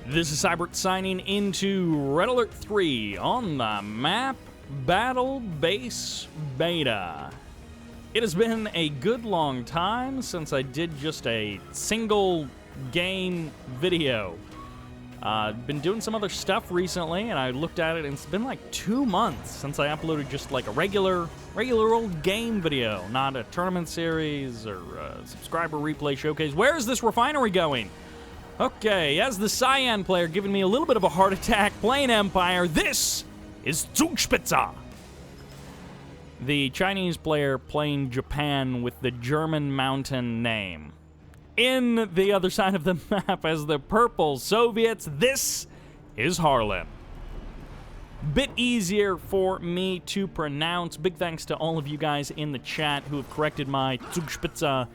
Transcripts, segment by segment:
This is Cybert signing into Red Alert 3 on the map BattleBase Beta. It has been a good long time since I did just a single game video. Been doing some other stuff recently, and I looked at it, and it's been like 2 months since I uploaded just like a regular old game video, not a tournament series or a subscriber replay showcase. Where is this refinery going? Okay, as the Cyan player giving me a little bit of a heart attack playing Empire, this is Zugspitze. The Chinese player playing Japan with the German mountain name. In the other side of the map as the purple Soviets, this is Harlen. Bit easier for me to pronounce. Big thanks to all of you guys in the chat who have corrected my Zugspitze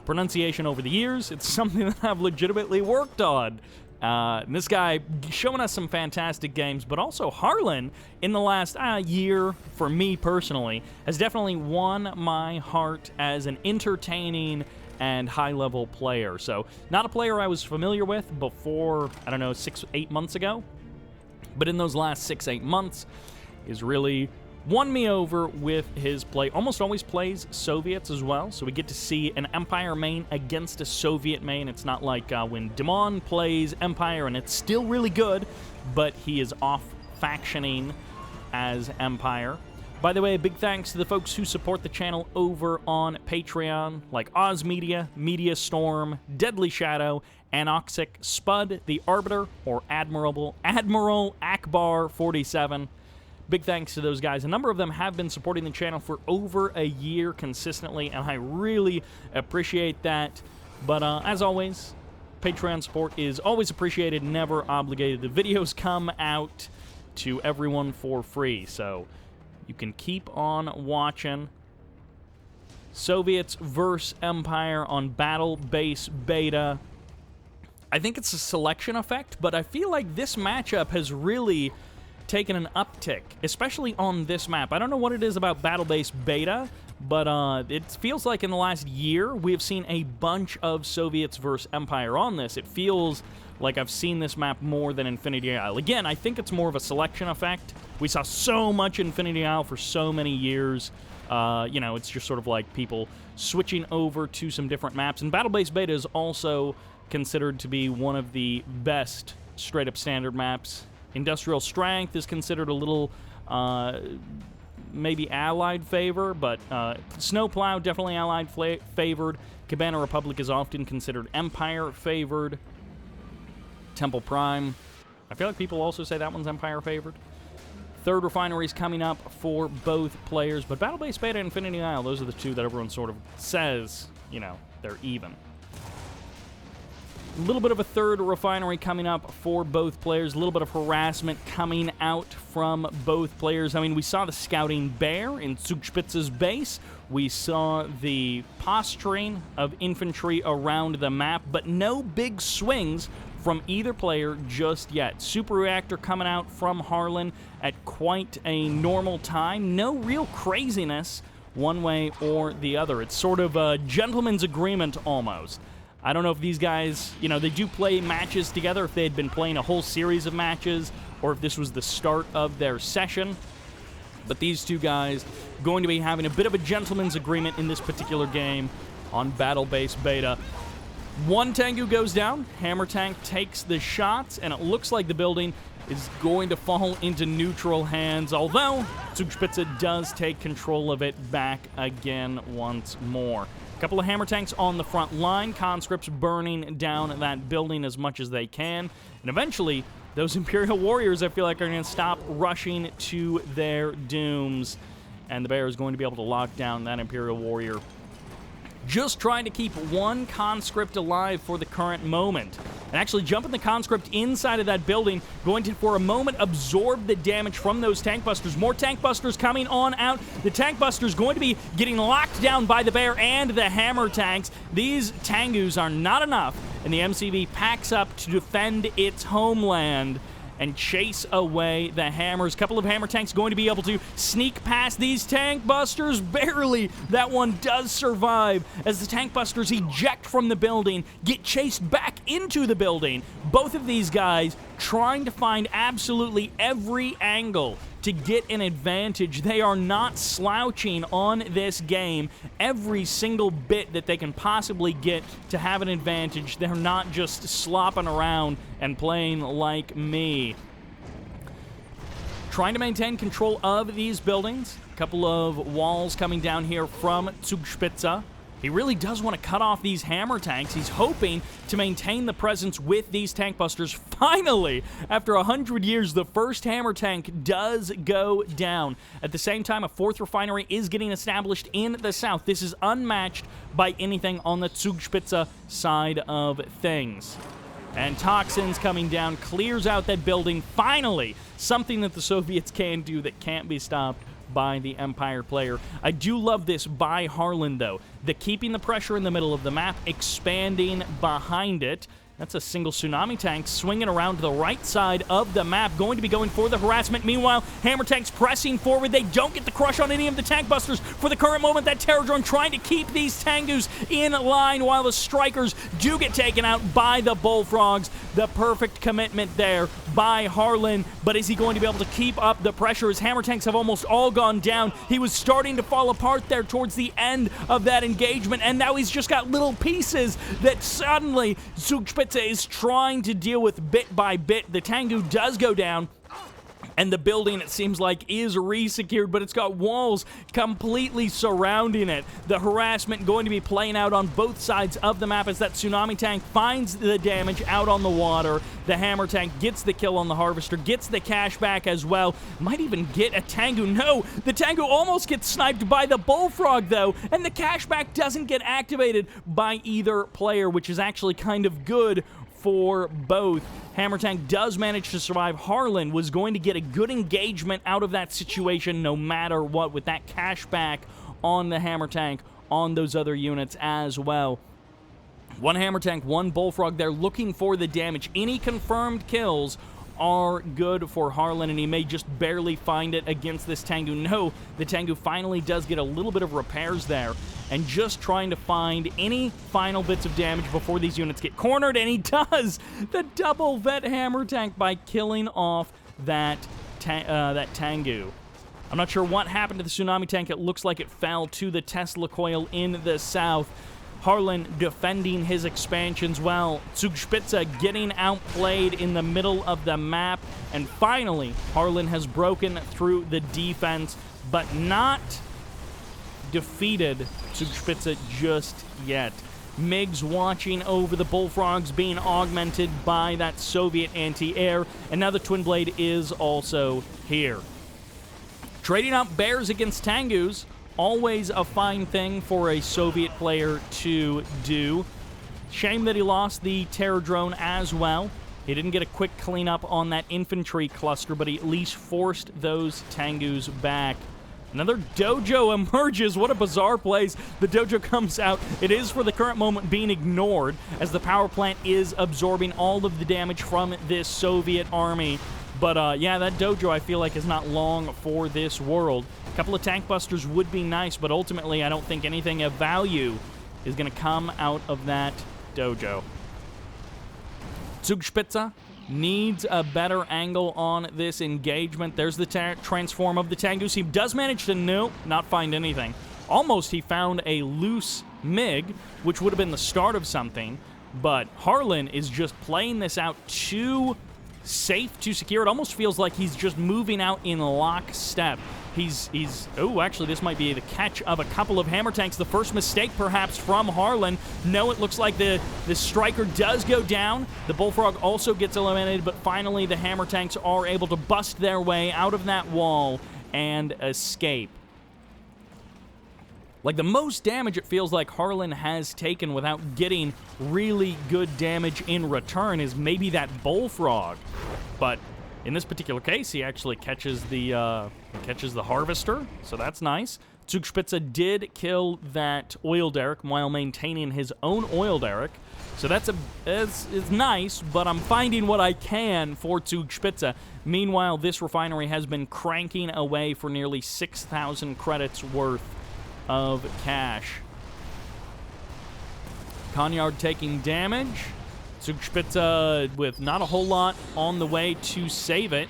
pronunciation over the years. It's something that I've legitimately worked on. And this guy showing us some fantastic games, but also Harlen in the last year, for me personally, has definitely won my heart as an entertaining and high-level player. So, not a player I was familiar with before, 6-8 months ago, but in those last 6-8 months is really won me over with his play. Almost always plays Soviets as well, so we get to see an Empire main against a Soviet main. It's not like when Demon plays Empire and it's still really good, but he is off factioning as Empire. By the way, a big thanks to the folks who support the channel over on Patreon, like Oz Media, Mediastorm, Deadly Shadow, Anoxic, Spud, TheArbiter, or Admiral Akbar 47. Big thanks to those guys. A number of them have been supporting the channel for over a year consistently, and I really appreciate that. But as always, Patreon support is always appreciated, never obligated. The videos come out to everyone for free, so you can keep on watching. Soviets versus Empire on BattleBase Beta. I think it's a selection effect, but I feel like this matchup has really taken an uptick, especially on this map. I don't know what it is about BattleBase Beta, but it feels like in the last year we have seen a bunch of Soviets versus Empire on this. It feels like I've seen this map more than Infinity Isle. Again, I think it's more of a selection effect. We saw so much Infinity Isle for so many years. It's just sort of like people switching over to some different maps. And BattleBase Beta is also considered to be one of the best straight-up standard maps. Industrial Strength is considered a little, maybe Allied favor, but Snowplow definitely Allied favored. Cabana Republic is often considered Empire favored. Temple Prime, I feel like people also say that one's Empire favored. Third Refinery is coming up for both players, but BattleBase Beta and Infinity Isle, those are the two that everyone sort of says, they're even. A little bit of a third refinery coming up for both players. A little bit of harassment coming out from both players. I mean, we saw the scouting bear in Zugspitze's base. We saw the posturing of infantry around the map, but no big swings from either player just yet. Super Reactor coming out from Harlen at quite a normal time. No real craziness one way or the other. It's sort of a gentleman's agreement almost. I don't know if these guys, they do play matches together, if they had been playing a whole series of matches, or if this was the start of their session. But these two guys going to be having a bit of a gentleman's agreement in this particular game on BattleBase Beta. One Tengu goes down, Hammer Tank takes the shots, and it looks like the building is going to fall into neutral hands, although Zugspitze does take control of it back again once more. Couple of Hammer Tanks on the front line, conscripts burning down that building as much as they can, and eventually those Imperial Warriors I feel like are going to stop rushing to their dooms, and the Bear is going to be able to lock down that Imperial Warrior. Just trying to keep one conscript alive for the current moment. And actually jumping the conscript inside of that building, going to, for a moment, absorb the damage from those tank busters. More tank busters coming on out. The tank busters going to be getting locked down by the Bear and the Hammer Tanks. These Tengus are not enough, and the MCV packs up to defend its homeland and chase away the hammers. A couple of hammer tanks going to be able to sneak past these tank busters. Barely. That one does survive as the tank busters eject from the building, get chased back into the building. Both of these guys trying to find absolutely every angle to get an advantage. They are not slouching on this game. Every single bit that they can possibly get to have an advantage. They're not just slopping around and playing like me. Trying to maintain control of these buildings. A couple of walls coming down here from Zugspitze. He really does want to cut off these hammer tanks. He's hoping to maintain the presence with these tank busters. Finally, after 100 years, the first hammer tank does go down. At the same time, a fourth refinery is getting established in the south. This is unmatched by anything on the Zugspitze side of things. And Toxins coming down, clears out that building. Finally, something that the Soviets can do that can't be stopped by the Empire player. I do love this by Harlen, though. The keeping the pressure in the middle of the map, expanding behind it. That's a single tsunami tank swinging around to the right side of the map, going to be going for the harassment. Meanwhile, hammer tanks pressing forward. They don't get the crush on any of the tank busters. For the current moment, that terror drone trying to keep these Tengus in line while the strikers do get taken out by the bullfrogs. The perfect commitment there by Harlen, but is he going to be able to keep up the pressure? His hammer tanks have almost all gone down. He was starting to fall apart there towards the end of that engagement, and now he's just got little pieces that suddenly Zugspitze is trying to deal with bit by bit. The Tengu does go down, and the building, it seems like, is re-secured, but it's got walls completely surrounding it. The harassment going to be playing out on both sides of the map as that tsunami tank finds the damage out on the water. The hammer tank gets the kill on the harvester, gets the cash back as well. Might even get a Tengu. No, the Tengu almost gets sniped by the bullfrog, though, and the cashback doesn't get activated by either player, which is actually kind of good for both. Hammer tank does manage to survive. Harlen was going to get a good engagement out of that situation no matter what, with that cashback on the hammer tank on those other units as well. One hammer tank, one bullfrog. They're looking for the damage. Any confirmed kills are good for Harlen, and he may just barely find it against this Tengu. No, the Tengu finally does get a little bit of repairs there, and just trying to find any final bits of damage before these units get cornered, and he does! The double vet hammer tank by killing off that Tengu. I'm not sure what happened to the tsunami tank. It looks like it fell to the Tesla coil in the south. Harlen defending his expansions well. Zugspitze getting outplayed in the middle of the map. And finally, Harlen has broken through the defense, but not defeated Zugspitze just yet. MiGs watching over the bullfrogs being augmented by that Soviet anti-air. And now the Twin Blade is also here. Trading out bears against Tengus. Always a fine thing for a Soviet player to do. Shame that he lost the terror drone as well. He didn't get a quick cleanup on that infantry cluster, but he at least forced those Tengus back. Another dojo emerges. What a bizarre place. The dojo comes out. It is, for the current moment, being ignored as the power plant is absorbing all of the damage from this Soviet army. But, yeah, that dojo, I feel like, is not long for this world. A couple of tank busters would be nice, but ultimately I don't think anything of value is going to come out of that dojo. Zugspitze needs a better angle on this engagement. There's the transform of the Tengus. He does manage to, not find anything. Almost he found a loose MiG, which would have been the start of something, but Harlen is just playing this out too safe to secure. It almost feels like he's just moving out in lockstep. Oh, actually, this might be the catch of a couple of hammer tanks. The first mistake, perhaps, from Harlen. No, it looks like the striker does go down. The bullfrog also gets eliminated, but finally the hammer tanks are able to bust their way out of that wall and escape. Like, the most damage it feels like Harlen has taken without getting really good damage in return is maybe that bullfrog. But in this particular case, he actually catches the harvester, so that's nice. Zugspitze did kill that oil derrick while maintaining his own oil derrick. So it's nice, but I'm finding what I can for Zugspitze. Meanwhile, this refinery has been cranking away for nearly 6,000 credits worth of cash. Konyard taking damage. Zugspitze with not a whole lot on the way to save it.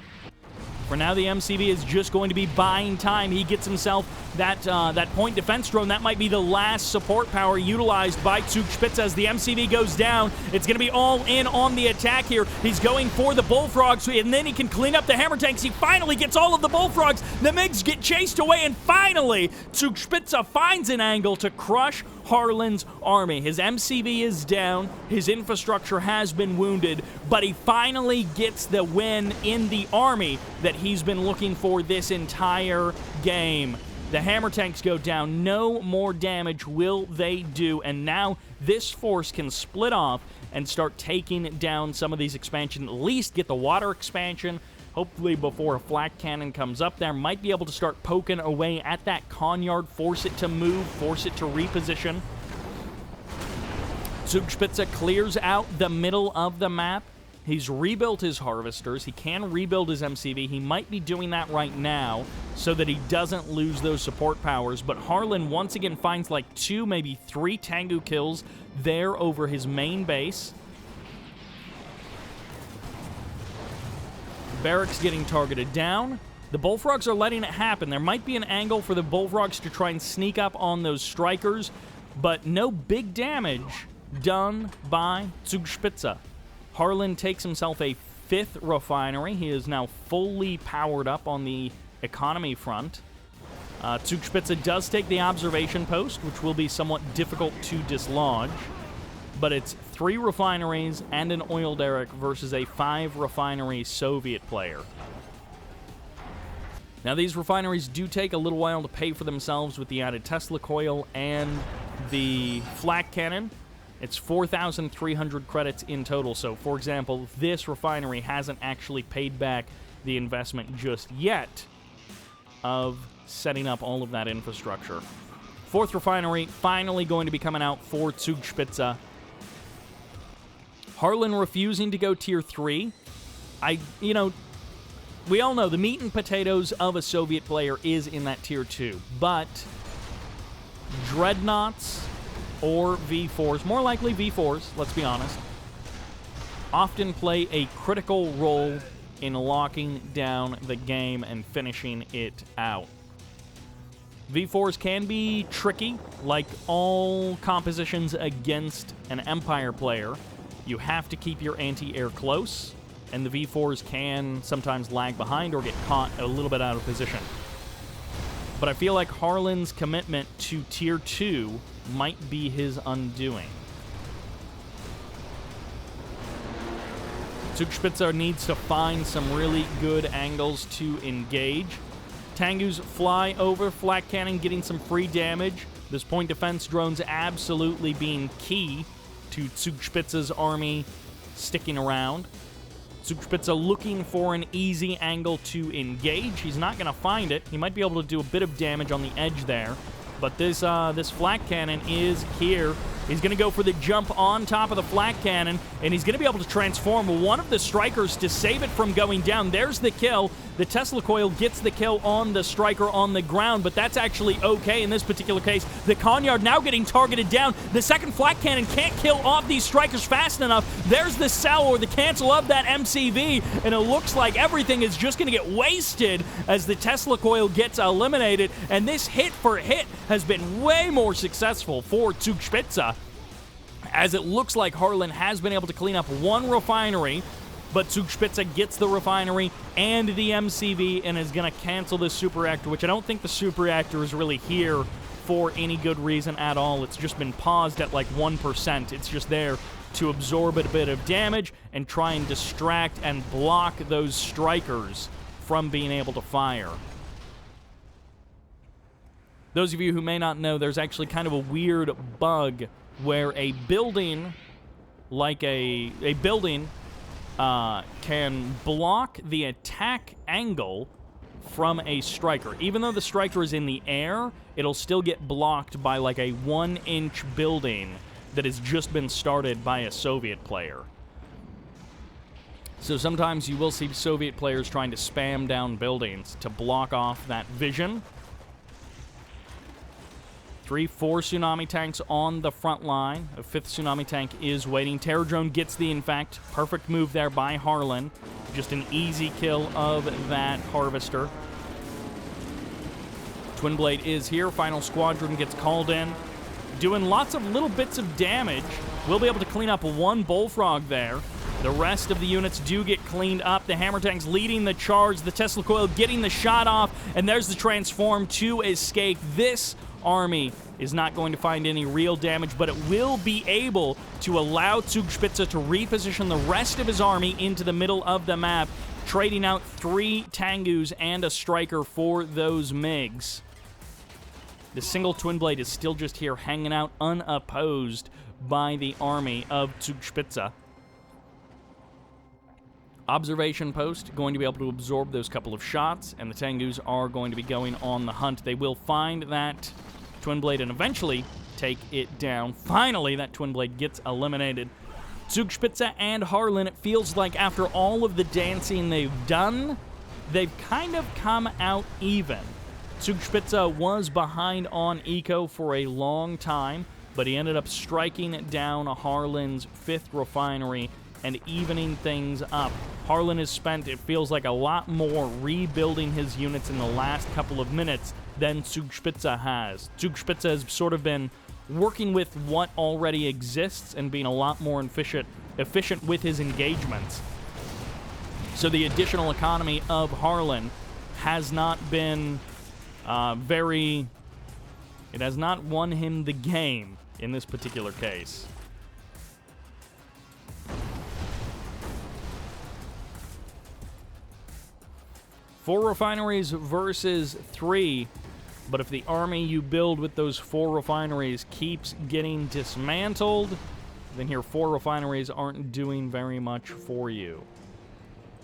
For now, the MCV is just going to be buying time. He gets himself that point defense drone. That might be the last support power utilized by Zugspitze as the MCV goes down. It's going to be all in on the attack here. He's going for the bullfrogs, and then he can clean up the hammer tanks. He finally gets all of the bullfrogs. The MiGs get chased away, and finally, Zugspitze finds an angle to crush Harlen's army. His MCV is down, his infrastructure has been wounded, but he finally gets the win in the army that he's been looking for this entire game. The hammer tanks go down, no more damage will they do, and now this force can split off and start taking down some of these expansions, at least get the water expansion. Hopefully before a flak cannon comes up there, might be able to start poking away at that Konyard, force it to move, force it to reposition. Zugspitze clears out the middle of the map. He's rebuilt his harvesters. He can rebuild his MCV. He might be doing that right now so that he doesn't lose those support powers. But Harlen once again finds like 2, maybe 3 Tengu kills there over his main base. Barracks getting targeted down. The bullfrogs are letting it happen. There might be an angle for the bullfrogs to try and sneak up on those strikers, but no big damage done by Zugspitze. Harlen takes himself a 5th refinery. He is now fully powered up on the economy front. Zugspitze does take the observation post, which will be somewhat difficult to dislodge. But it's 3 refineries and an oil derrick versus a 5-refinery Soviet player. Now, these refineries do take a little while to pay for themselves with the added Tesla coil and the flak cannon. It's 4,300 credits in total. So, for example, this refinery hasn't actually paid back the investment just yet of setting up all of that infrastructure. 4th refinery finally going to be coming out for Zugspitze. Harlen refusing to go tier 3. We all know the meat and potatoes of a Soviet player is in that tier 2, but dreadnoughts or V4s, more likely V4s, let's be honest, often play a critical role in locking down the game and finishing it out. V4s can be tricky, like all compositions against an Empire player. You have to keep your anti-air close, and the V4s can sometimes lag behind or get caught a little bit out of position. But I feel like Harlen's commitment to tier 2 might be his undoing. Zugspitze needs to find some really good angles to engage. Tengus fly over, flak cannon getting some free damage. This point defense drone's absolutely being key to Zugspitze's army sticking around. Zugspitze looking for an easy angle to engage. He's not going to find it. He might be able to do a bit of damage on the edge there. But this flak cannon is here. He's going to go for the jump on top of the flak cannon, and he's going to be able to transform one of the strikers to save it from going down. There's the kill. The Tesla coil gets the kill on the striker on the ground, but that's actually okay in this particular case. The Konyard now getting targeted down. The second flak cannon can't kill off these strikers fast enough. There's the sell or the cancel of that MCV, and it looks like everything is just going to get wasted as the Tesla coil gets eliminated, and this hit for hit has been way more successful for Zugspitze, as it looks like Harlen has been able to clean up 1 refinery, but Zugspitze gets the refinery and the MCV and is going to cancel the super reactor, which I don't think the super reactor is really here for any good reason at all. It's just been paused at like 1%. It's just there to absorb a bit of damage and try and distract and block those strikers from being able to fire. Those of you who may not know, there's actually kind of a weird bug where a building, like a building, can block the attack angle from a striker. Even though the striker is in the air, it'll still get blocked by like a 1-inch building that has just been started by a Soviet player. So sometimes you will see Soviet players trying to spam down buildings to block off that vision. 3, 4 tsunami tanks on the front line. A 5th tsunami tank is waiting. Terror drone gets the infect. Perfect move there by Harlen. Just an easy kill of that harvester. Twin Blade is here. Final squadron gets called in. Doing lots of little bits of damage. We'll be able to clean up 1 bullfrog there. The rest of the units do get cleaned up. The hammer tanks leading the charge. The Tesla coil getting the shot off. And there's the transform to escape. This army is not going to find any real damage, but it will be able to allow Zugspitze to reposition the rest of his army into the middle of the map, trading out 3 Tengus and a striker for those MiGs. The single Twin Blade is still just here hanging out unopposed by the army of Zugspitze. Observation post going to be able to absorb those couple of shots, and the Tengus are going to be going on the hunt. They will find that Twin Blade and eventually take it down. Finally, that Twin Blade gets eliminated. Zugspitze and Harlen, it feels like after all of the dancing they've done, they've kind of come out even. Zugspitze was behind on eco for a long time, but he ended up striking down Harlen's 5th refinery and evening things up. Harlen has spent, it feels like, a lot more rebuilding his units in the last couple of minutes than Zugspitze has. Zugspitze has sort of been working with what already exists and being a lot more efficient with his engagements. So the additional economy of Harlen has not been it has not won him the game in this particular case. Four refineries versus 3, but if the army you build with those 4 refineries keeps getting dismantled, then your 4 refineries aren't doing very much for you.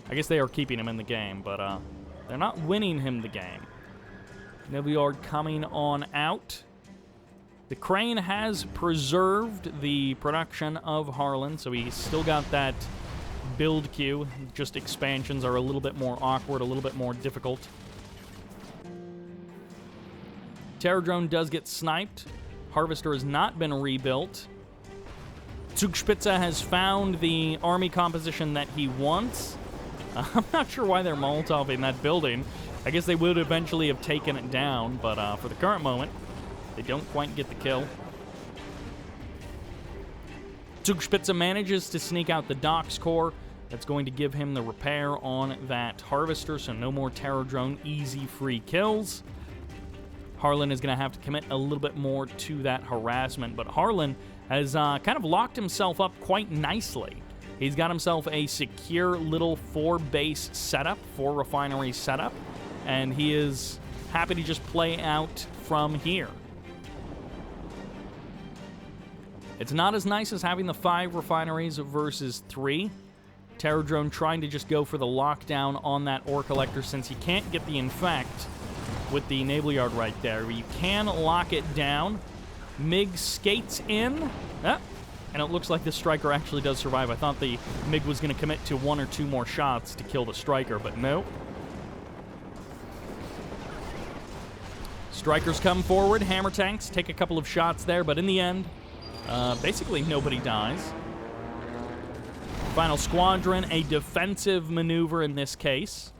I guess they are keeping him in the game, but they're not winning him the game. Navy Yard coming on out. The Crane has preserved the production of Harlen, so he's still got that build queue. Just expansions are a little bit more awkward, a little bit more difficult. Terror drone does get sniped. Harvester has not been rebuilt. Zugspitze has found the army composition that he wants. I'm not sure why they're Molotoving that building. I guess they would eventually have taken it down, but for the current moment, they don't quite get the kill. Zugspitze manages to sneak out the docks core. That's going to give him the repair on that harvester, so no more terror drone easy free kills. Harlen is going to have to commit a little bit more to that harassment, but Harlen has kind of locked himself up quite nicely. He's got himself a secure little 4-base setup, 4 refinery setup, and he is happy to just play out from here. It's not as nice as having the 5 refineries versus 3. Terror drone trying to just go for the lockdown on that ore collector since you can't get the infect with the naval yard right there. But you can lock it down. MiG skates in. And it looks like the striker actually does survive. I thought the MiG was going to commit to 1 or 2 more shots to kill the striker, but no. Strikers come forward. Hammer tanks take a couple of shots there, but in the end, basically nobody dies. Final squadron, a defensive maneuver in this case.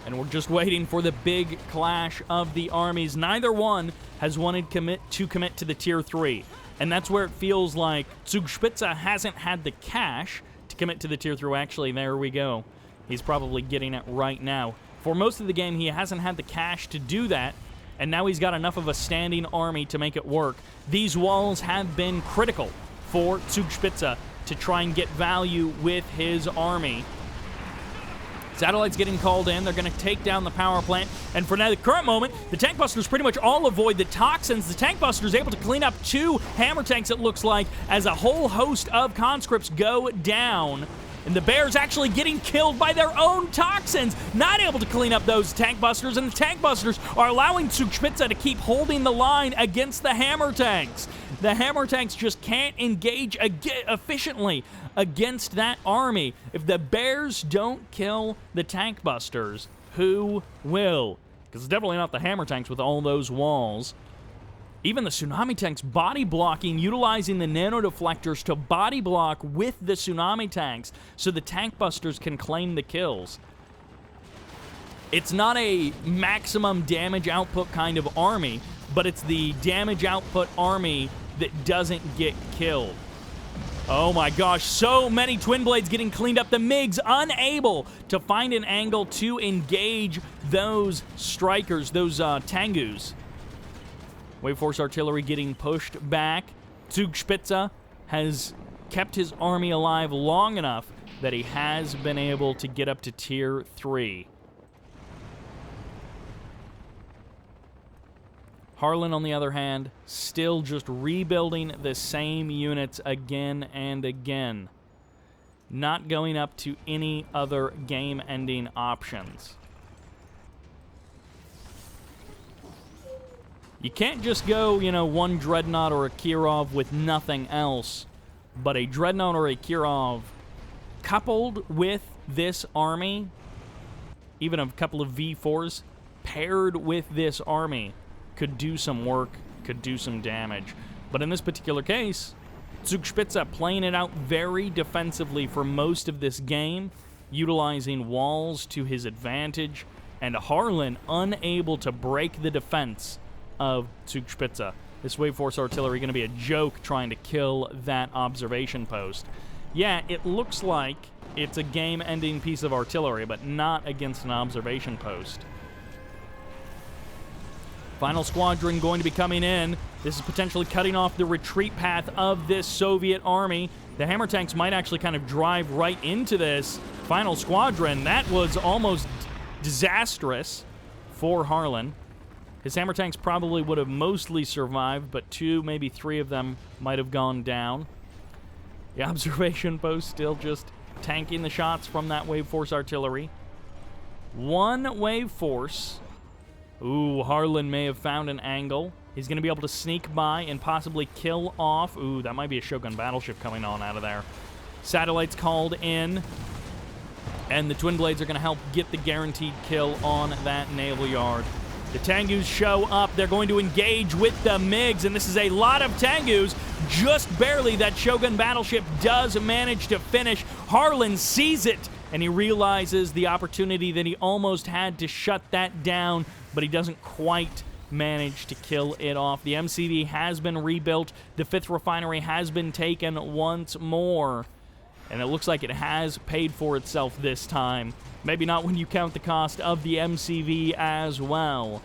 And we're just waiting for the big clash of the armies. Neither one has wanted to commit to the Tier 3. And that's where it feels like Zugspitze hasn't had the cash to commit to the Tier 3. Actually, there we go. He's probably getting it right now. For most of the game, he hasn't had the cash to do that, and now he's got enough of a standing army to make it work. These walls have been critical for Zugspitze to try and get value with his army. Satellites getting called in. They're going to take down the power plant. And for now, the current moment, the tank busters pretty much all avoid the toxins. The tank busters able to clean up 2 hammer tanks, it looks like, as a whole host of conscripts go down. And the Bears actually getting killed by their own toxins, not able to clean up those tank busters, and the tank busters are allowing Zugspitze to keep holding the line against the hammer tanks. The hammer tanks just can't engage efficiently against that army. If the Bears don't kill the tank busters, who will? Because it's definitely not the hammer tanks with all those walls. Even the tsunami tanks body blocking, utilizing the nano deflectors to body block with the tsunami tanks so the tank busters can claim the kills. It's not a maximum damage output kind of army, but it's the damage output army that doesn't get killed. Oh my gosh, so many Twin Blades getting cleaned up. The MiGs unable to find an angle to engage those strikers, those Tengus. Wave Force Artillery getting pushed back. Zugspitze has kept his army alive long enough that he has been able to get up to Tier 3. Harlen, on the other hand, still just rebuilding the same units again and again. Not going up to any other game-ending options. You can't just go, one Dreadnought or a Kirov with nothing else. But a Dreadnought or a Kirov coupled with this army, even a couple of V4s, paired with this army, could do some work, could do some damage. But in this particular case, Zugspitze playing it out very defensively for most of this game, utilizing walls to his advantage, and Harlen unable to break the defense of Zugspitze. This Wave Force Artillery going to be a joke trying to kill that observation post. Yeah, it looks like it's a game-ending piece of artillery, but not against an observation post. Final squadron going to be coming in. This is potentially cutting off the retreat path of this Soviet army. The hammer tanks might actually kind of drive right into this final squadron. That was almost disastrous for Harlen. His hammer tanks probably would have mostly survived, but 2, maybe 3 of them might have gone down. The observation post still just tanking the shots from that Wave Force Artillery. 1 Wave Force. Ooh, Harlen may have found an angle. He's going to be able to sneak by and possibly kill off. Ooh, that might be a Shogun battleship coming on out of there. Satellites called in. And the Twin Blades are going to help get the guaranteed kill on that naval yard. The Tengus show up. They're going to engage with the MiGs, and this is a lot of Tengus. Just barely that Shogun battleship does manage to finish. Harlen sees it, and he realizes the opportunity that he almost had to shut that down, but he doesn't quite manage to kill it off. The MCV has been rebuilt. The 5th refinery has been taken once more, and it looks like it has paid for itself this time. Maybe not when you count the cost of the MCV as well.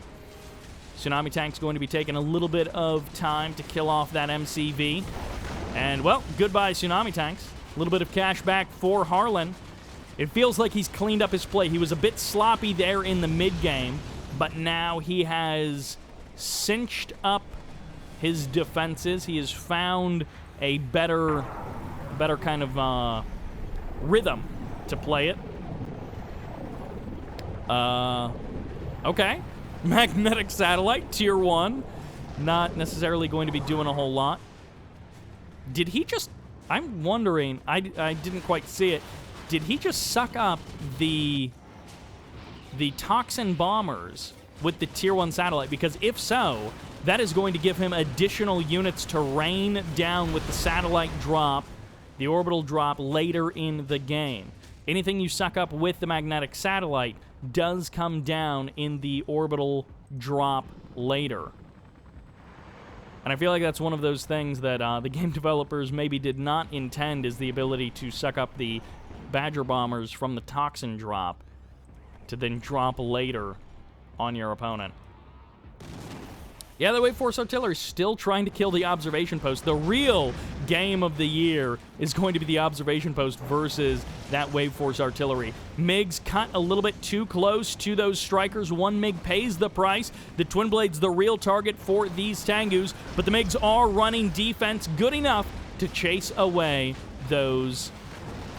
Tsunami Tank's going to be taking a little bit of time to kill off that MCV. And, well, goodbye, Tsunami Tanks. A little bit of cash back for Harlen. It feels like he's cleaned up his play. He was a bit sloppy there in the mid-game, but now he has cinched up his defenses. He has found a better kind of rhythm to play it. Okay. Magnetic satellite, tier 1. Not necessarily going to be doing a whole lot. Did he just... I'm wondering, I didn't quite see it. Did he just suck up the toxin bombers with the tier 1 satellite? Because if so, that is going to give him additional units to rain down with the satellite drop, the orbital drop later in the game. Anything you suck up with the magnetic satellite does come down in the orbital drop later. And I feel like that's one of those things that the game developers maybe did not intend, is the ability to suck up the Badger bombers from the toxin drop to then drop later on your opponent. Yeah, the Wave Force Artillery is still trying to kill the observation post. The real game of the year is going to be the observation post versus that Wave Force Artillery. MiGs cut a little bit too close to those strikers. 1 MiG pays the price. The Twin Blade's the real target for these Tengus, but the MiGs are running defense good enough to chase away those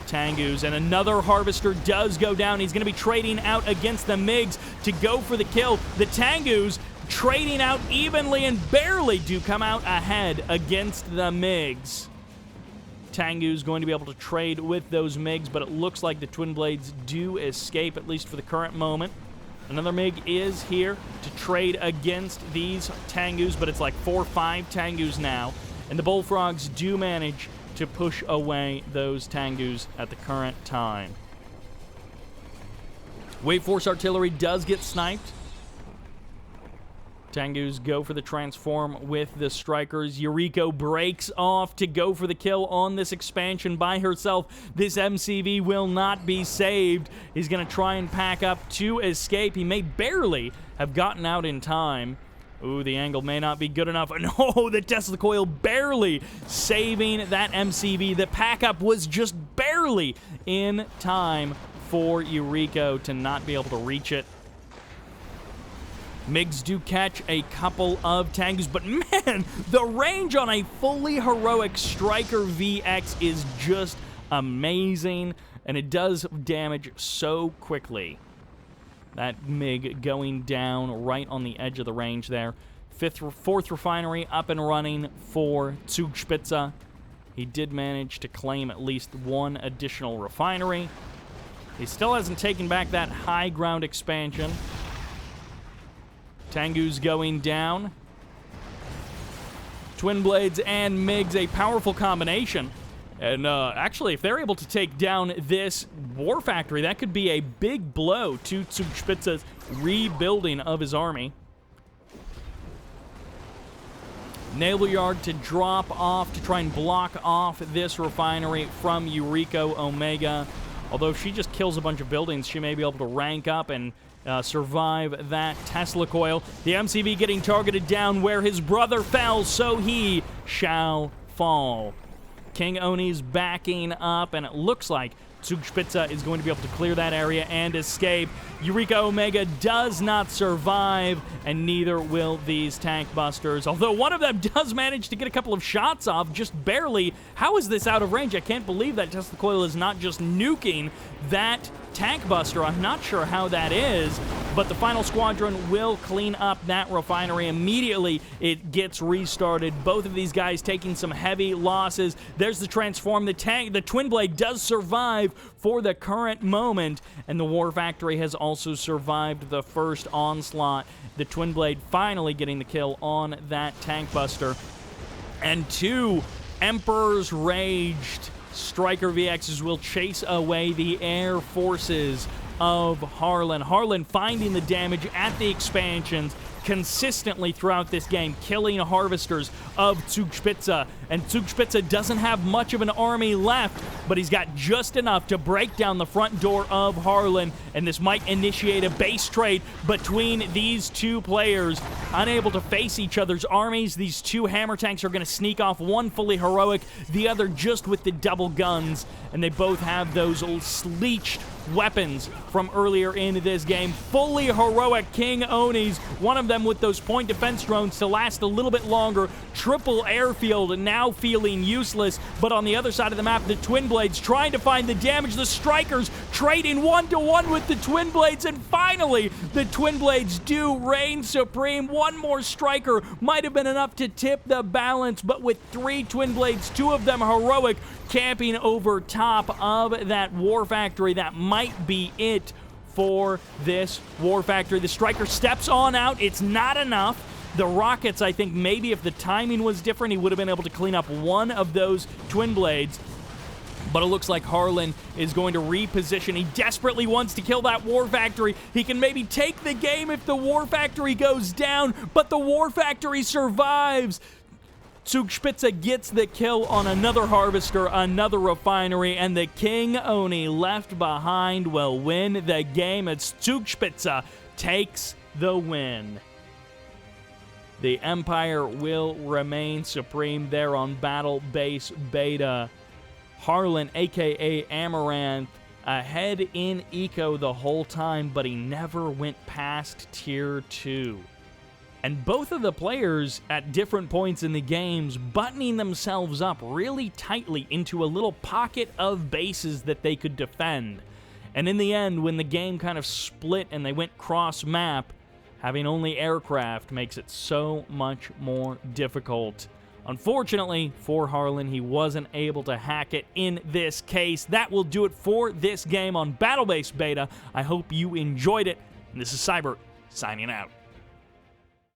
Tengus, and another Harvester does go down. He's going to be trading out against the MiGs to go for the kill. The Tengus trading out evenly and barely do come out ahead against the MiGs. Tengu's going to be able to trade with those MiGs, but it looks like the Twin Blades do escape, at least for the current moment. Another MiG is here to trade against these Tengus, but it's like 4 or 5 Tengus now. And the Bullfrogs do manage to push away those Tengus at the current time. Wave Force Artillery does get sniped. Tengus go for the transform with the Strikers. Yurii breaks off to go for the kill on this expansion by herself. This MCV will not be saved. He's going to try and pack up to escape. He may barely have gotten out in time. Ooh, the angle may not be good enough. No, the Tesla Coil barely saving that MCV. The pack-up was just barely in time for Yurii to not be able to reach it. MiGs do catch a couple of Tengus, but man, the range on a fully heroic Striker VX is just amazing, and it does damage so quickly. That MiG going down right on the edge of the range there. Fourth refinery up and running for Zugspitze. He did manage to claim at least one additional refinery. He still hasn't taken back that high ground expansion. Tengu's going down. Twin Blades and MiGs, a powerful combination. And actually, if they're able to take down this War Factory, that could be a big blow to Zugspitze's rebuilding of his army. Naval Yard to drop off to try and block off this refinery from Yurii Omega. Although if she just kills a bunch of buildings, she may be able to rank up and survive that Tesla Coil. The MCV getting targeted down where his brother fell, so he shall fall. King Oni's backing up, and it looks like Zugspitze is going to be able to clear that area and escape. Yurii Omega does not survive, and neither will these tank busters. Although one of them does manage to get a couple of shots off, just barely. How is this out of range? I can't believe that Tesla Coil is not just nuking that tank buster. I'm not sure how that is, but the final squadron will clean up that refinery immediately. It gets restarted. Both of these guys taking some heavy losses. There's the transform. The Twin Blade does survive for the current moment, and the War Factory has also survived the first onslaught. The Twin Blade finally getting the kill on that tank buster. And 2 Emperor's Raged Striker VXs will chase away the air forces of Harlen. Harlen finding the damage at the expansions consistently throughout this game, killing harvesters of Zugspitze. And Zugspitze doesn't have much of an army left, but he's got just enough to break down the front door of Harlen, and this might initiate a base trade between these two players. Unable to face each other's armies, these 2 hammer tanks are going to sneak off, one fully heroic, the other just with the double guns, and they both have those old sleeched weapons from earlier in this game. Fully heroic King Onis, one of them with those point defense drones to last a little bit longer. Triple airfield now feeling useless, but on the other side of the map, the Twin Blades trying to find the damage. The Strikers trading 1-to-1 with the Twin Blades, and finally, the Twin Blades do reign supreme. One more Striker might have been enough to tip the balance, but with 3 Twin Blades, 2 of them heroic, camping over top of that War Factory, that might be it for this War Factory. The Striker steps on out. It's not enough. The rockets, I think maybe if the timing was different, he would have been able to clean up one of those Twin Blades. But it looks like Harlen is going to reposition. He desperately wants to kill that War Factory. He can maybe take the game if the War Factory goes down, but the War Factory survives. Zugspitze gets the kill on another harvester, another refinery, and the King Oni left behind will win the game as Zugspitze takes the win. The Empire will remain supreme there on BattleBase Beta. Harlen, a.k.a. Amaranth, ahead in eco the whole time, but he never went past Tier 2. And both of the players at different points in the games buttoning themselves up really tightly into a little pocket of bases that they could defend. And in the end, when the game kind of split and they went cross-map, having only aircraft makes it so much more difficult. Unfortunately, for Harlen, he wasn't able to hack it in this case. That will do it for this game on BattleBase Beta. I hope you enjoyed it. And this is Cyber, signing out.